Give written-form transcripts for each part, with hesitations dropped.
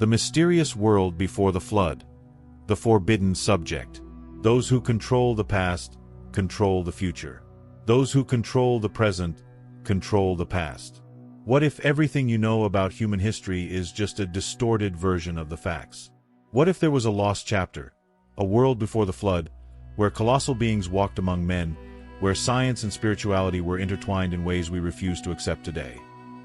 The mysterious world before the flood. The forbidden subject. Those who control the past, control the future. Those who control the present, control the past. What if everything you know about human history is just a distorted version of the facts? What if there was a lost chapter, a world before the flood, where colossal beings walked among men, where science and spirituality were intertwined in ways we refuse to accept today?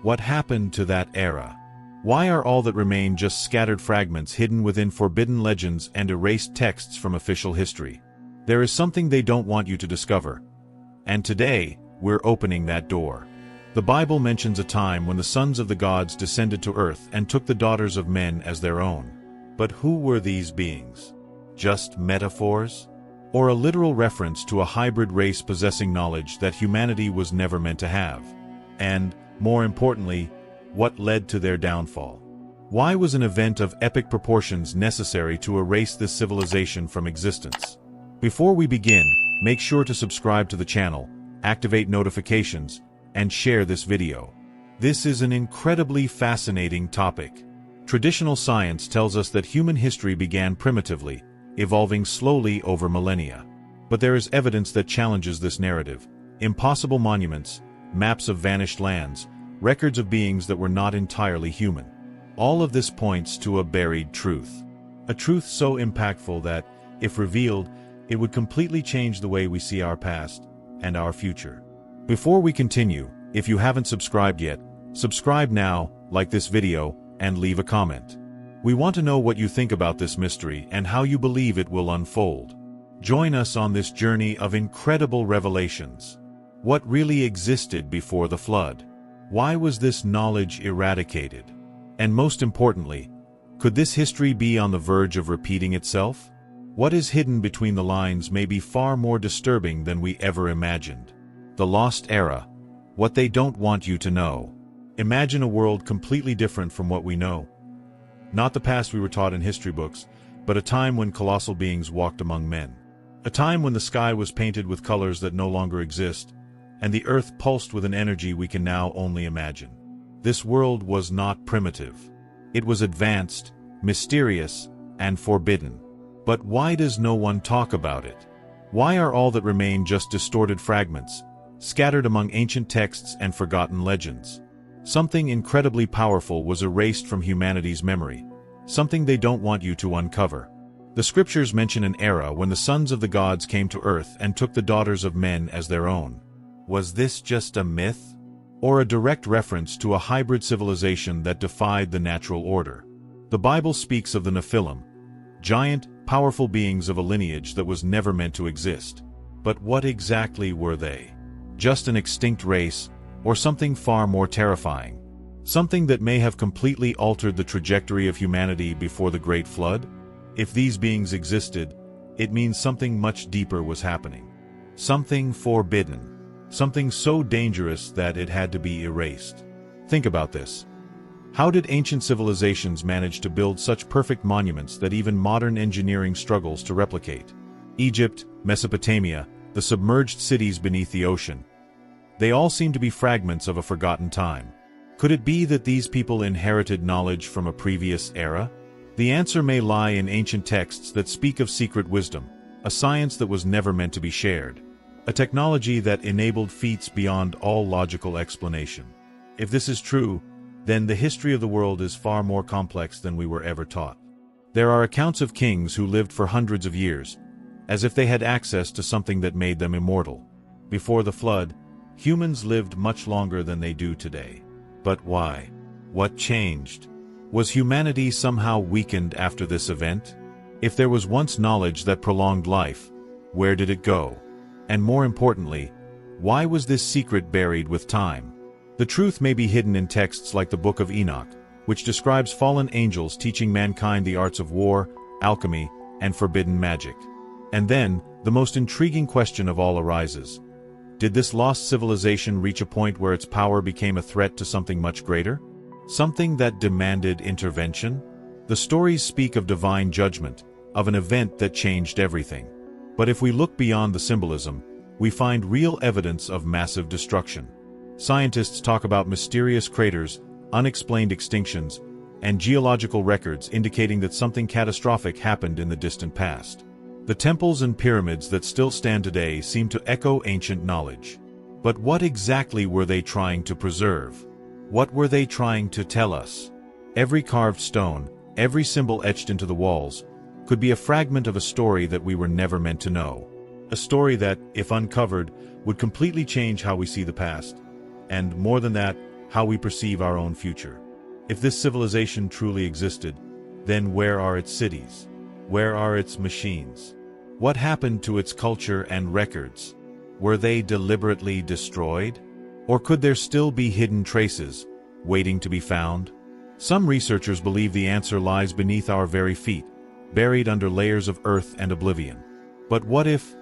What happened to that era? Why are all that remain just scattered fragments hidden within forbidden legends and erased texts from official history? There is something they don't want you to discover. And today, we're opening that door. The Bible mentions a time when the sons of the gods descended to earth and took the daughters of men as their own. But who were these beings? Just metaphors? Or a literal reference to a hybrid race possessing knowledge that humanity was never meant to have? And, more importantly, what led to their downfall? Why was an event of epic proportions necessary to erase this civilization from existence? Before we begin, make sure to subscribe to the channel, activate notifications, and share this video. This is an incredibly fascinating topic. Traditional science tells us that human history began primitively, evolving slowly over millennia. But there is evidence that challenges this narrative. Impossible monuments, maps of vanished lands, records of beings that were not entirely human. All of this points to a buried truth. A truth so impactful that, if revealed, it would completely change the way we see our past and our future. Before we continue, if you haven't subscribed yet, subscribe now, like this video, and leave a comment. We want to know what you think about this mystery and how you believe it will unfold. Join us on this journey of incredible revelations. What really existed before the flood? Why was this knowledge eradicated? And most importantly, could this history be on the verge of repeating itself? What is hidden between the lines may be far more disturbing than we ever imagined. The lost era. What they don't want you to know. Imagine a world completely different from what we know. Not the past we were taught in history books, but a time when colossal beings walked among men. A time when the sky was painted with colors that no longer exist, and the earth pulsed with an energy we can now only imagine. This world was not primitive. It was advanced, mysterious, and forbidden. But why does no one talk about it? Why are all that remain just distorted fragments, scattered among ancient texts and forgotten legends? Something incredibly powerful was erased from humanity's memory, something they don't want you to uncover. The scriptures mention an era when the sons of the gods came to earth and took the daughters of men as their own. Was this just a myth? Or a direct reference to a hybrid civilization that defied the natural order? The Bible speaks of the Nephilim, giant, powerful beings of a lineage that was never meant to exist. But what exactly were they? Just an extinct race, or something far more terrifying? Something that may have completely altered the trajectory of humanity before the Great Flood? If these beings existed, it means something much deeper was happening. Something forbidden. Something so dangerous that it had to be erased. Think about this. How did ancient civilizations manage to build such perfect monuments that even modern engineering struggles to replicate? Egypt, Mesopotamia, the submerged cities beneath the ocean. They all seem to be fragments of a forgotten time. Could it be that these people inherited knowledge from a previous era? The answer may lie in ancient texts that speak of secret wisdom, a science that was never meant to be shared, a technology that enabled feats beyond all logical explanation. If this is true, then the history of the world is far more complex than we were ever taught. There are accounts of kings who lived for hundreds of years, as if they had access to something that made them immortal. Before the flood, humans lived much longer than they do today. But why? What changed? Was humanity somehow weakened after this event? If there was once knowledge that prolonged life, where did it go? And more importantly, why was this secret buried with time? The truth may be hidden in texts like the Book of Enoch, which describes fallen angels teaching mankind the arts of war, alchemy, and forbidden magic. And then, the most intriguing question of all arises. Did this lost civilization reach a point where its power became a threat to something much greater? Something that demanded intervention? The stories speak of divine judgment, of an event that changed everything. But if we look beyond the symbolism, we find real evidence of massive destruction. Scientists talk about mysterious craters, unexplained extinctions, and geological records indicating that something catastrophic happened in the distant past. The temples and pyramids that still stand today seem to echo ancient knowledge. But what exactly were they trying to preserve? What were they trying to tell us? Every carved stone, every symbol etched into the walls, could be a fragment of a story that we were never meant to know. A story that, if uncovered, would completely change how we see the past, and more than that, how we perceive our own future. If this civilization truly existed, then where are its cities? Where are its machines? What happened to its culture and records? Were they deliberately destroyed? Or could there still be hidden traces, waiting to be found? Some researchers believe the answer lies beneath our very feet, buried under layers of earth and oblivion. But what if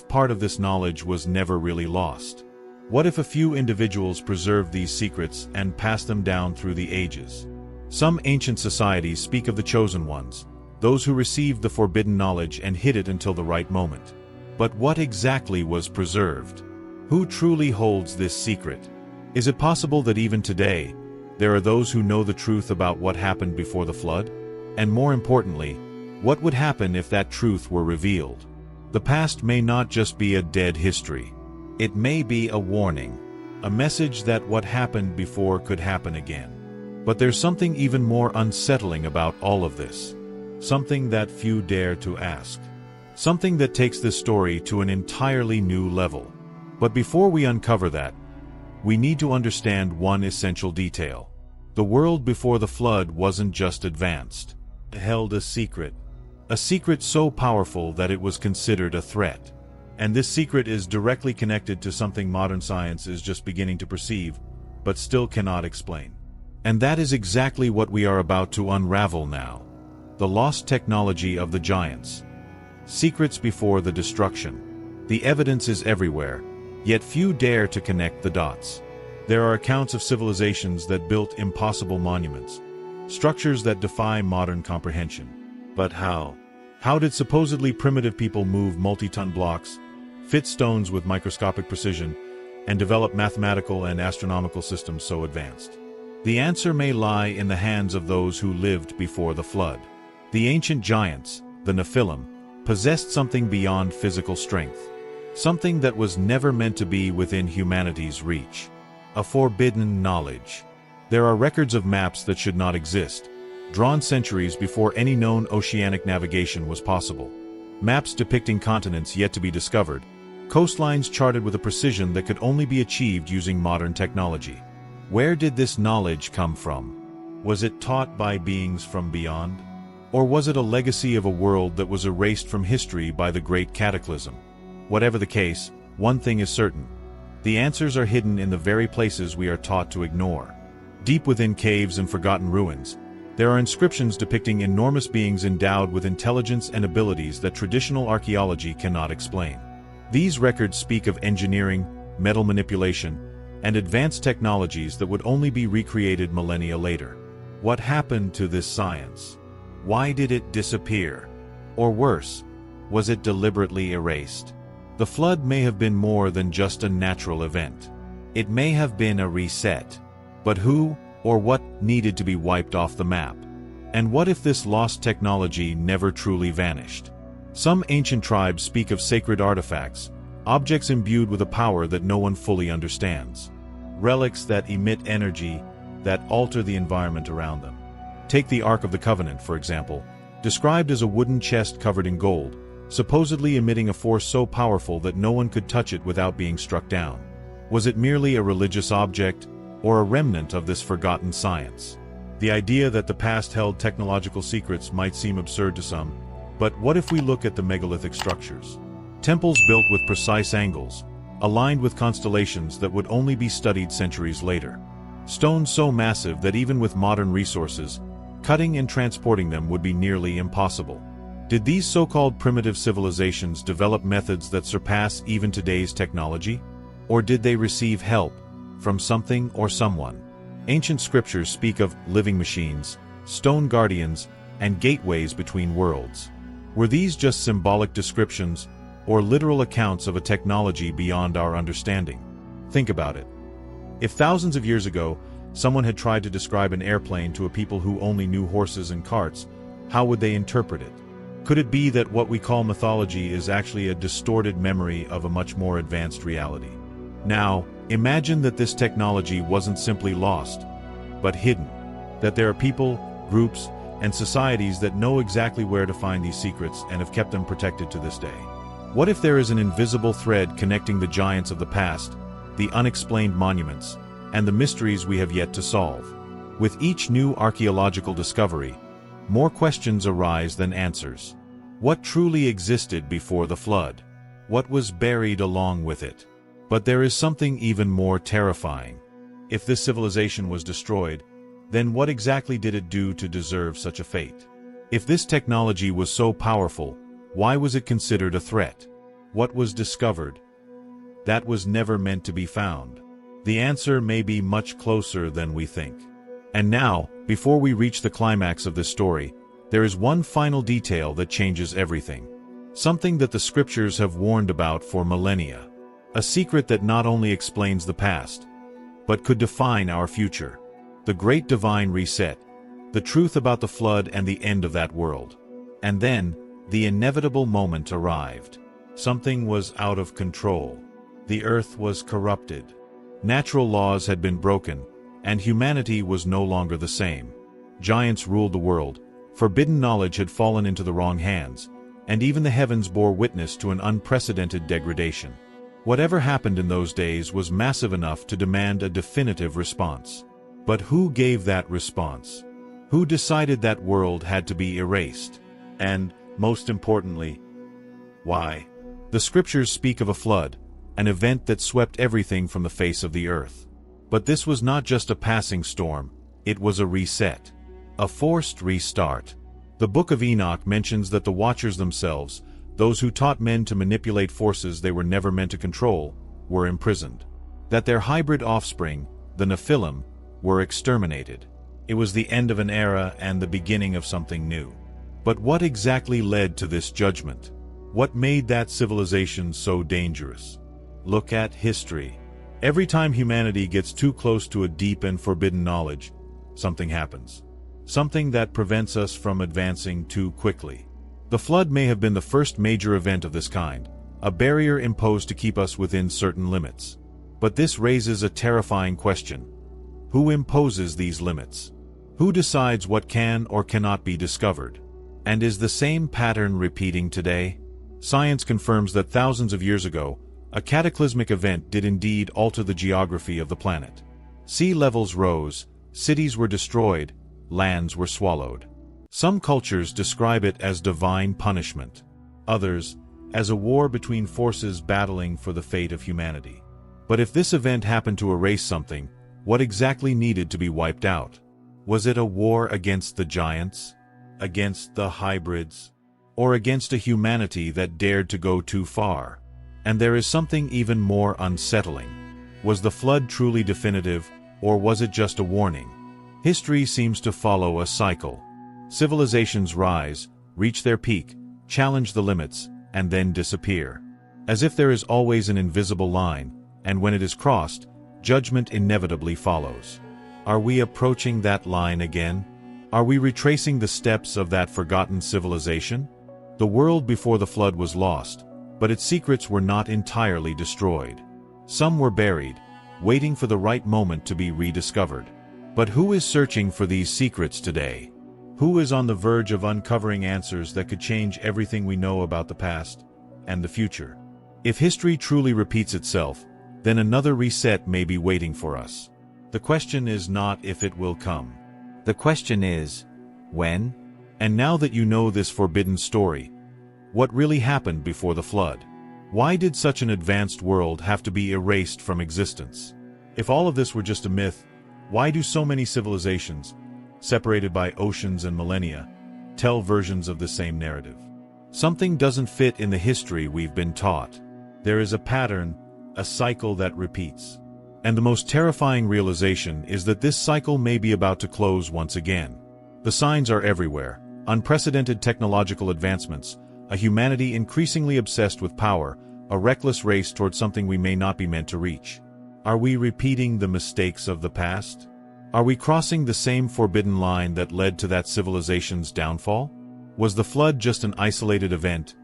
part of this knowledge was never really lost? What if a few individuals preserved these secrets and passed them down through the ages? Some ancient societies speak of the chosen ones, those who received the forbidden knowledge and hid it until the right moment. But what exactly was preserved? Who truly holds this secret? Is it possible that even today, there are those who know the truth about what happened before the flood? And more importantly, what would happen if that truth were revealed? The past may not just be a dead history. It may be a warning, a message that what happened before could happen again. But there's something even more unsettling about all of this. Something that few dare to ask. Something that takes this story to an entirely new level. But before we uncover that, we need to understand one essential detail. The world before the flood wasn't just advanced. It held a secret so powerful that it was considered a threat. And this secret is directly connected to something modern science is just beginning to perceive, but still cannot explain. And that is exactly what we are about to unravel now. The lost technology of the giants. Secrets before the destruction. The evidence is everywhere, yet few dare to connect the dots. There are accounts of civilizations that built impossible monuments, structures that defy modern comprehension. But how? How did supposedly primitive people move multi-ton blocks, fit stones with microscopic precision, and develop mathematical and astronomical systems so advanced? The answer may lie in the hands of those who lived before the flood. The ancient giants, the Nephilim, possessed something beyond physical strength. Something that was never meant to be within humanity's reach. A forbidden knowledge. There are records of maps that should not exist, drawn centuries before any known oceanic navigation was possible. Maps depicting continents yet to be discovered, coastlines charted with a precision that could only be achieved using modern technology. Where did this knowledge come from? Was it taught by beings from beyond? Or was it a legacy of a world that was erased from history by the Great Cataclysm? Whatever the case, one thing is certain. The answers are hidden in the very places we are taught to ignore. Deep within caves and forgotten ruins, there are inscriptions depicting enormous beings endowed with intelligence and abilities that traditional archaeology cannot explain. These records speak of engineering, metal manipulation, and advanced technologies that would only be recreated millennia later. What happened to this science? Why did it disappear? Or worse, was it deliberately erased? The flood may have been more than just a natural event. It may have been a reset. But who or what needed to be wiped off the map? And what if this lost technology never truly vanished? Some ancient tribes speak of sacred artifacts, objects imbued with a power that no one fully understands. Relics that emit energy, that alter the environment around them. Take the Ark of the Covenant, for example, described as a wooden chest covered in gold, supposedly emitting a force so powerful that no one could touch it without being struck down. Was it merely a religious object, or a remnant of this forgotten science? The idea that the past held technological secrets might seem absurd to some, but what if we look at the megalithic structures? Temples built with precise angles, aligned with constellations that would only be studied centuries later. Stones so massive that even with modern resources, cutting and transporting them would be nearly impossible. Did these so-called primitive civilizations develop methods that surpass even today's technology? Or did they receive help from something or someone? Ancient scriptures speak of living machines, stone guardians, and gateways between worlds. Were these just symbolic descriptions, or literal accounts of a technology beyond our understanding? Think about it. If thousands of years ago, someone had tried to describe an airplane to a people who only knew horses and carts, how would they interpret it? Could it be that what we call mythology is actually a distorted memory of a much more advanced reality? Now, imagine that this technology wasn't simply lost, but hidden. That there are people, groups, and societies that know exactly where to find these secrets and have kept them protected to this day. What if there is an invisible thread connecting the giants of the past, the unexplained monuments, and the mysteries we have yet to solve? With each new archaeological discovery, more questions arise than answers. What truly existed before the flood? What was buried along with it? But there is something even more terrifying. If this civilization was destroyed, then what exactly did it do to deserve such a fate? If this technology was so powerful, why was it considered a threat? What was discovered that was never meant to be found? The answer may be much closer than we think. And now, before we reach the climax of this story, there is one final detail that changes everything. Something that the scriptures have warned about for millennia. A secret that not only explains the past, but could define our future. The great divine reset, the truth about the flood and the end of that world. And then, the inevitable moment arrived. Something was out of control. The earth was corrupted. Natural laws had been broken, and humanity was no longer the same. Giants ruled the world, forbidden knowledge had fallen into the wrong hands, and even the heavens bore witness to an unprecedented degradation. Whatever happened in those days was massive enough to demand a definitive response. But who gave that response? Who decided that world had to be erased? And, most importantly, why? The scriptures speak of a flood, an event that swept everything from the face of the earth. But this was not just a passing storm, it was a reset. A forced restart. The Book of Enoch mentions that the Watchers themselves, those who taught men to manipulate forces they were never meant to control, were imprisoned. That their hybrid offspring, the Nephilim, were exterminated. It was the end of an era and the beginning of something new. But what exactly led to this judgment? What made that civilization so dangerous? Look at history. Every time humanity gets too close to a deep and forbidden knowledge, something happens. Something that prevents us from advancing too quickly. The flood may have been the first major event of this kind, a barrier imposed to keep us within certain limits. But this raises a terrifying question. Who imposes these limits? Who decides what can or cannot be discovered? And is the same pattern repeating today? Science confirms that thousands of years ago, a cataclysmic event did indeed alter the geography of the planet. Sea levels rose, cities were destroyed, lands were swallowed. Some cultures describe it as divine punishment. Others, as a war between forces battling for the fate of humanity. But if this event happened to erase something, what exactly needed to be wiped out? Was it a war against the giants? Against the hybrids? Or against a humanity that dared to go too far? And there is something even more unsettling. Was the flood truly definitive, or was it just a warning? History seems to follow a cycle. Civilizations rise, reach their peak, challenge the limits, and then disappear. As if there is always an invisible line, and when it is crossed, judgment inevitably follows. Are we approaching that line again? Are we retracing the steps of that forgotten civilization? The world before the flood was lost, but its secrets were not entirely destroyed. Some were buried, waiting for the right moment to be rediscovered. But who is searching for these secrets today? Who is on the verge of uncovering answers that could change everything we know about the past and the future? If history truly repeats itself, then another reset may be waiting for us. The question is not if it will come. The question is, when? And now that you know this forbidden story, what really happened before the flood? Why did such an advanced world have to be erased from existence? If all of this were just a myth, why do so many civilizations, separated by oceans and millennia, tell versions of the same narrative? Something doesn't fit in the history we've been taught. There is a pattern, a cycle that repeats. And the most terrifying realization is that this cycle may be about to close once again. The signs are everywhere: unprecedented technological advancements, a humanity increasingly obsessed with power, a reckless race towards something we may not be meant to reach. Are we repeating the mistakes of the past? Are we crossing the same forbidden line that led to that civilization's downfall? Was the flood just an isolated event,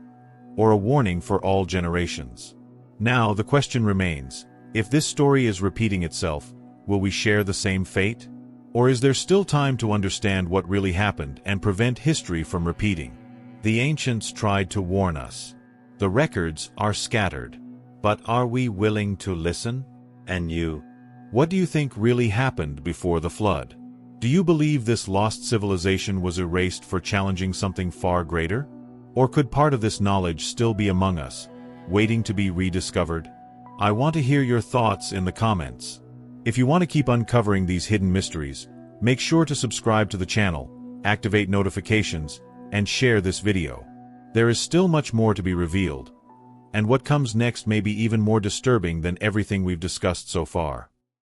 or a warning for all generations? Now, the question remains, if this story is repeating itself, will we share the same fate? Or is there still time to understand what really happened and prevent history from repeating? The ancients tried to warn us. The records are scattered. But are we willing to listen? And you? What do you think really happened before the flood? Do you believe this lost civilization was erased for challenging something far greater? Or could part of this knowledge still be among us, waiting to be rediscovered? I want to hear your thoughts in the comments. If you want to keep uncovering these hidden mysteries, make sure to subscribe to the channel, activate notifications, and share this video. There is still much more to be revealed, and what comes next may be even more disturbing than everything we've discussed so far.